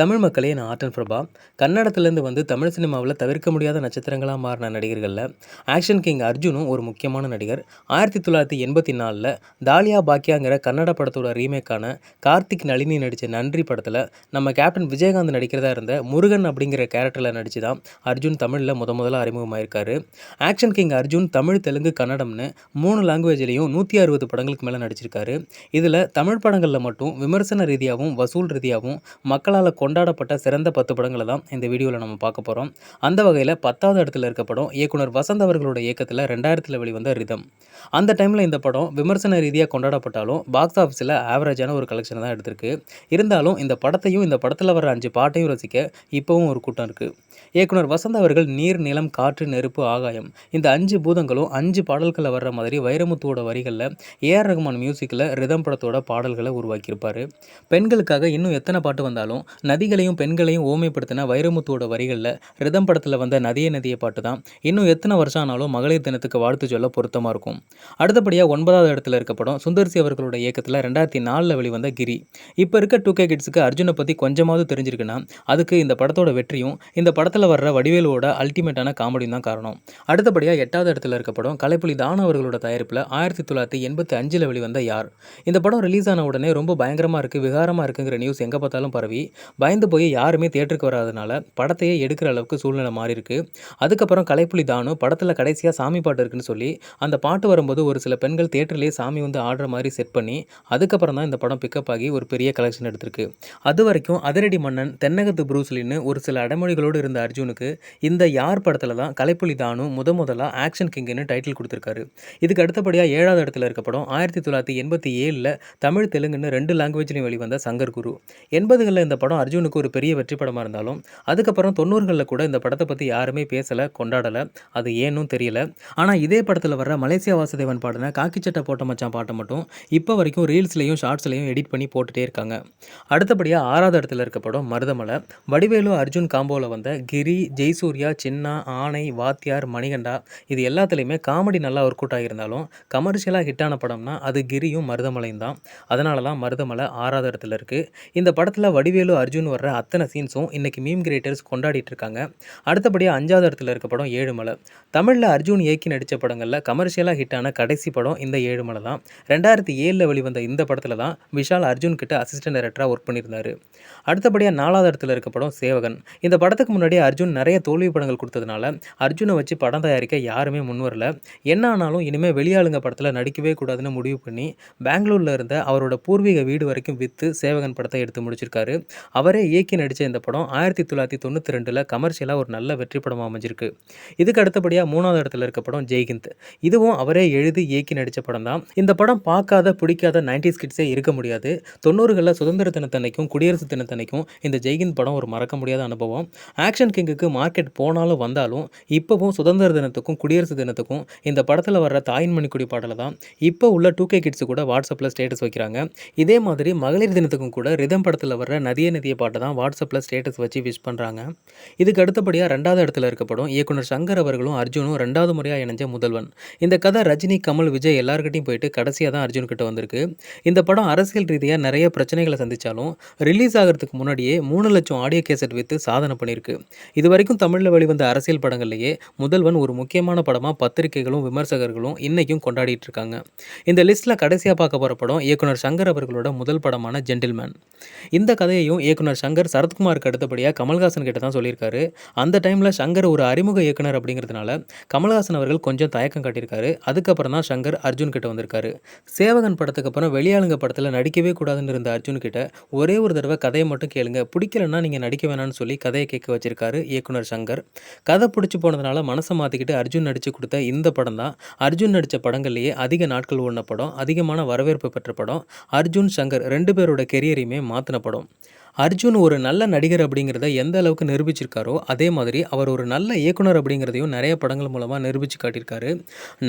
தமிழ் மக்களே நான் art and Prabha. கன்னடத்துலேருந்து வந்து தமிழ் சினிமாவில் தவிர்க்க முடியாத நட்சத்திரங்களாக மாறின நடிகர்களில் ஆக்ஷன் கிங் அர்ஜுனும் ஒரு முக்கியமான நடிகர். 1984 தாலியா பாக்கியாங்கிற கன்னட படத்தோட ரீமேக்கான கார்த்திக் நளினி நடித்த நன்றி படத்தில் நம்ம கேப்டன் விஜயகாந்த் நடிக்கிறதா இருந்த முருகன் அப்படிங்கிற கேரக்டரில் நடித்து தான் அர்ஜுன் தமிழில் முதல்ல அறிமுகமாயிருக்காரு. ஆக்ஷன் கிங் அர்ஜுன் தமிழ், தெலுங்கு, கன்னடம்னு 3 லாங்குவேஜ்லேயும் 160 படங்களுக்கு மேலே நடிச்சிருக்காரு. இதில் தமிழ் படங்களில் மட்டும் விமர்சன ரீதியாகவும் வசூல் ரீதியாகவும் மக்களால் கொண்டாடப்பட்ட சிறந்த 10 படங்களை தான் இந்த வீடியோவில் நம்ம பார்க்க போகிறோம். அந்த வகையில் 10வது இடத்துல இருக்க படம் இயக்குனர் வசந்த் அவர்களோட இயக்கத்தில் 2000 வெளிவந்த ரிதம். அந்த டைமில் இந்த படம் விமர்சன ரீதியாக கொண்டாடப்பட்டாலும் பாக்ஸ் ஆஃபீஸில் ஆவரேஜான ஒரு கலெக்ஷன் தான் எடுத்திருக்கு. இருந்தாலும் இந்த படத்தையும் இந்த படத்தில் வர 5 பாட்டையும் ரசிக்க இப்போவும் ஒரு கூட்டம் இருக்குது. இயக்குனர் வசந்த் அவர்கள் நீர், நிலம், காற்று, நெருப்பு, ஆகாயம் இந்த 5 பூதங்களும் 5 பாடல்களில் வர்ற மாதிரி வைரமுத்துவோட வரிகளில் ஏஆர் ரகுமான் மியூசிக்கில் ரிதம் படத்தோட பாடல்களை உருவாக்கியிருப்பார். பெண்களுக்காக இன்னும் எத்தனை பாட்டு வந்தாலும் நதிகளையும் பெண்களையும் ஓமைப்படுத்தின வைரமுத்துவோட வரிகளில் ரிதம் படத்தில் வந்த நதியே நதியே பாட்டு தான் இன்னும் எத்தனை வருஷம் ஆனாலும் மகளிர் தினத்துக்கு வாழ்த்து சொல்ல பொருத்தமாக இருக்கும். அடுத்தபடியாக 9வது இடத்துல இருக்க படம் சுந்தர்சி அவர்களோட இயக்கத்தில் 2004 வெளிவந்த கிரி. இப்போ இருக்க 2K கிட்ஸுக்கு அர்ஜுனை பற்றி கொஞ்சமாவது தெரிஞ்சிருக்குன்னா அதுக்கு இந்த படத்தோட வெற்றியும் இந்த படத்தில் வர்ற வடிவேலுவோட அல்டிமேட்டான காமெடியும் தான் காரணம். அடுத்தபடியாக 8வது இடத்துல இருக்க படம் கலைப்புலி தானு அவர்களோட தயாரிப்பில் 1985 வெளிவந்த யார். இந்த படம் ரிலீஸ் ஆன உடனே ரொம்ப பயங்கரமாக இருக்குது, விகாரமாக இருக்குங்கிற நியூஸ் எங்கே பார்த்தாலும் பரவி பயந்து போய் யாருமே தியேட்டருக்கு வராதனால படத்தையே எடுக்கிற அளவுக்கு சூழ்நிலை மாறி இருக்கு. அதுக்கப்புறம் கலைப்புலி தானு படத்தில் கடைசியாக சாமி பாட்டு இருக்குன்னு சொல்லி அந்த பாட்டு வரும்போது ஒரு சில பெண்கள் தியேட்டர்லேயே சாமி வந்து ஆடுற மாதிரி செட் பண்ணி அதுக்கப்புறம் தான் இந்த படம் பிக்கப் ஆகி ஒரு பெரிய கலெக்ஷன் எடுத்திருக்கு. அது வரைக்கும் அதிரடி மன்னன், தென்னகத்து ப்ரூஸ்லின்னு ஒரு சில அடைமொழிகளோடு இருந்த அர்ஜுனுக்கு இந்த யார் படத்தில் தான் கலைப்புலி தானு முதலாக ஆக்ஷன் கிங்னு டைட்டில் கொடுத்துருக்காரு. இதுக்கு அடுத்தபடியாக 7வது இடத்துல இருக்க படம் 1987 தமிழ், தெலுங்குன்னு 2 லாங்குவேஜ்லையும் வெளிவந்த சங்கர் குரு. 80களில் இந்த படம் அர்ஜுனுக்கு ஒரு பெரிய வெற்றி படமாக இருந்தாலும் அதுக்கப்புறம் 90களில் கூட இந்த படத்தை பற்றி யாருமே பேசலை, கொண்டாடலை. அது ஏன்னும் தெரியல. ஆனால் இதே படத்தில் வர்ற மலேசியா வாசுதேவன் பாடின காக்கி சட்டை போட்ட மச்சான் பாட்டை மட்டும் இப்போ வரைக்கும் ரீல்ஸ்லையும் ஷார்ட்ஸ்லையும் எடிட் பண்ணி போட்டுகிட்டே இருக்காங்க. அடுத்தபடியாக 6வது இடத்துல இருக்க படம் மருதமலை. வடிவேலு அர்ஜுன் காம்போவில் வந்த கிரி, ஜெய்சூர்யா, சின்னா, ஆணை, வாத்தியார், மணிகண்டா இது எல்லாத்துலேயுமே காமெடி நல்லா ஒர்க் அவுட் ஆகியிருந்தாலும் கமர்ஷியலாக ஹிட்டான படம்னா அது கிரியும் மருதமலையும் தான். அதனால தான் மருதமலை 6வது இடத்துல இருக்குது. இந்த படத்தில் வடிவேலு அர்ஜுன் வர்ற அத்தனை சீன்ஸும் இன்னைக்கு மீம் கிரியேட்டர்ஸ் கொண்டாடிட்டு இருக்காங்க. அடுத்தபடியாக 5வது இடத்துல இருக்க படம் ஏழுமலை. தமிழில் அர்ஜுன் இயக்கி நடித்த படங்களில் கமர்ஷியலாக ஹிட்டான கடைசி படம் இந்த ஏழுமலை தான். 2007 வெளிவந்த இந்த படத்தில் தான் விஷால் அர்ஜுன் கிட்ட அசிஸ்டன்ட் டைரக்டராக ஒர்க் பண்ணியிருந்தார். அடுத்தபடியாக 4வது இடத்துல இருக்க படம் சேவகன். இந்த படத்துக்கு முன்னாடி அர்ஜுன் நிறைய தோல்வி படங்கள் கொடுத்ததுனால அர்ஜுனை வச்சு படம் தயாரிக்க யாருமே முன்வரல. என்ன ஆனாலும் இனிமேல் வெளியாளுங்க படத்தில் நடிக்கவே கூடாதுன்னு முடிவு பண்ணி பெங்களூரில் இருந்த அவரோட பூர்வீக வீடு வரைக்கும் விற்று சேவகன் படத்தை எடுத்து முடிச்சிருக்காரு. அவரே இயக்கி நடித்த இந்த படம் 1992 கமர்ஷியலாக ஒரு நல்ல வெற்றி படமாக அமைஞ்சிருக்கு. இதுக்கு அடுத்தபடியாக 3வது இடத்துல இருக்க படம் ஜெய்ஹிந்த். இதுவும் அவரே எழுதி இயக்கி நடித்த படம் தான். இந்த படம் பார்க்காத பிடிக்காத 90s கிட்ஸே இருக்க முடியாது. 90களில் சுதந்திர தினத்தன்னைக்கும் குடியரசு தினத்தன்னைக்கும் இந்த ஜெய்ஹிந்த் படம் ஒரு மறக்க முடியாத அனுபவம். ஆக்ஷன் கிங்குக்கு மார்க்கெட் போனாலும் வந்தாலும் இப்போவும் சுதந்திர தினத்துக்கும் குடியரசு தினத்துக்கும் இந்த படத்தில் வர்ற தாயின் மணிக்குடி பாடலை தான் இப்போ உள்ள 2K கிட்ஸு கூட வாட்ஸ்அப்பில் ஸ்டேட்டஸ் வைக்கிறாங்க. இதே மாதிரி மகளிர் தினத்துக்கும் கூட ரிதம் படத்தில் வர்ற நதியே நதியே பாட்டை தான் வாட்ஸ்அப்பில் ஸ்டேட்டஸ் வச்சு விஷ் பண்ணுறாங்க. இதுக்கு அடுத்தபடியாக 2வது இடத்துல இருக்க படம் இயக்குனர் சங்கர் அவர்களும் அர்ஜுனும் 2வது முறையாக இணைஞ்ச முதல்வன். இந்த கதை ரஜினி, கமல், விஜய் எல்லார்கிட்டையும் போயிட்டு கடைசியாக தான் அர்ஜுன் கிட்ட வந்திருக்கு. இந்த படம் அரசியல் ரீதியாக நிறைய பிரச்சனைகளை சந்தித்தாலும் ரிலீஸ் ஆகிறதுக்கு முன்னாடியே 3 லட்சம் ஆடியோ கேசட் விற்று சாதனை பண்ணியிருக்கு. இது வரைக்கும் தமிழில் வெளிவந்த அரசியல் படங்கள்லேயே முதல்வன் ஒரு முக்கியமான படமாக பத்திரிகைகளும் விமர்சகர்களும் இன்னைக்கும் கொண்டாடிட்டு இருக்காங்க. இந்த லிஸ்ட்டில் கடைசியாக பார்க்க போகிற படம் இயக்குனர் சங்கர் அவர்களோட முதல் படமான ஜென்டில்மேன். இந்த கதையையும் இயக்குனர் சங்கர் சரத்குமாருக்கு அடுத்தபடியாக கமல்ஹாசன் கிட்ட தான் சொல்லியிருக்காரு. அந்த டைமில் சங்கர் ஒரு அறிமுக இயக்குனர் அப்படிங்கிறதுனால கமல்ஹாசன் அவர்கள் கொஞ்சம் தயக்கம் காட்டியிருக்காரு. அதுக்கப்புறம் தான் சங்கர் அர்ஜுன் கிட்ட வந்திருக்காரு. சேவகன் படத்துக்கு அப்புறம் வெளியாளுங்க படத்தில் நடிக்கவே கூடாதுன்னு இருந்த அர்ஜுன் கிட்ட ஒரே ஒரு தடவை கதையை மட்டும் கேளுங்க, பிடிக்கலன்னா நீங்கள் நடிக்க வேணான்னு சொல்லி கதையை கேட்க வச்சிருக்காரு இயக்குனர் சங்கர். கதை பிடிச்சி போனதுனால மனசை மாற்றிக்கிட்டு அர்ஜுன் நடித்து கொடுத்த இந்த படம் தான் அர்ஜுன் நடித்த படங்கள்லேயே அதிக நாட்கள் ஓடின படம், அதிகமான வரவேற்பு பெற்ற படம். அர்ஜுன், சங்கர் 2 பேரோட கெரியரையுமே மாற்றின படம். அர்ஜுன் ஒரு நல்ல நடிகர் அப்படிங்கிறத எந்த அளவுக்கு நிரூபிச்சிருக்காரோ அதே மாதிரி அவர் ஒரு நல்ல இயக்குனர் அப்படிங்கிறதையும் நிறைய படங்கள் மூலமாக நிரூபித்து காட்டியிருக்காரு.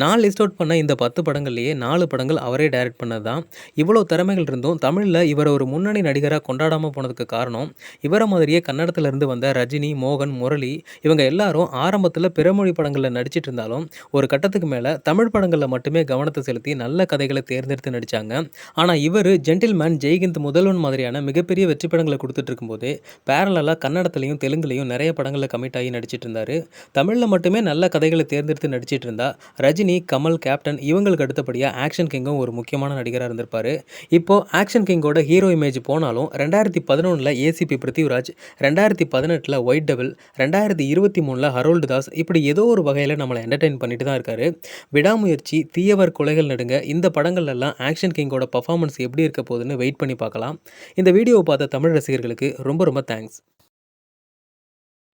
நான் லிஸ்ட் அவுட் பண்ண இந்த 10 படங்கள்லேயே 4 படங்கள் அவரே டைரக்ட் பண்ணது தான். இவ்வளோ திறமைகள் இருந்தும் தமிழில் இவரை ஒரு முன்னணி நடிகராக கொண்டாடாமல் போனதுக்கு காரணம் இவரை மாதிரியே கன்னடத்திலிருந்து வந்த ரஜினி, மோகன், முரளி இவங்க எல்லாரும் ஆரம்பத்தில் பிறமொழி படங்களில் நடிச்சிட்டு இருந்தாலும் ஒரு கட்டத்துக்கு மேலே தமிழ் படங்களில் மட்டுமே கவனத்தை செலுத்தி நல்ல கதைகளை தேர்ந்தெடுத்து நடித்தாங்க. ஆனால் இவர் ஜென்டில்மேன், ஜெய்ஹிந்த், முதல்வன் மாதிரியான மிகப்பெரிய வெற்றி படங்களை படங்களை குடுத்துட்டு இருக்கும்போதே, பேரலலா கன்னடத்திலயும், தெலுங்குலயும் நெறைய படங்கள்ல கமிட் ஆகி நடிச்சிட்டு இருந்தாரு. தமிழ்ல மட்டுமே நல்ல கதைகள தேர்ந்தெடுத்து நடிச்சிட்டு இருந்தா, ரஜினி, கமல், கேப்டன் இவங்களுக்கு அடுத்தபடியா ஆக்ஷன் கிங்கும் ஒரு முக்கியமான நடிகரா இருந்திருப்பாரு. இப்போ ஆக்ஷன் கிங்கோட ஹீரோ இமேஜ் போனாலும் 2011ல ஏசிபி பிருத்திவிராஜ், 2018ல ஒயிட் டெவில், 2023ல ஹரோல்டு தாஸ் இப்படி ஏதோ ஒரு வகையில நம்மள என்டர்டெயின் பண்ணிட்டு தான் இருக்காரு. விடாமுயற்சி, தீயவர் குலைகள் நடுங்க இந்த படங்கள்லலாம் ஆக்ஷன் கிங்கோட பெர்ஃபார்மன்ஸ் எப்படி இருக்க போகுதுன்னு வெயிட் பண்ணி பார்க்கலாம். இந்த வீடியோவ பார்த்த தமிழ் ரசிகர்களுக்கு ரொம்ப ரொம்ப தேங்க்ஸ்.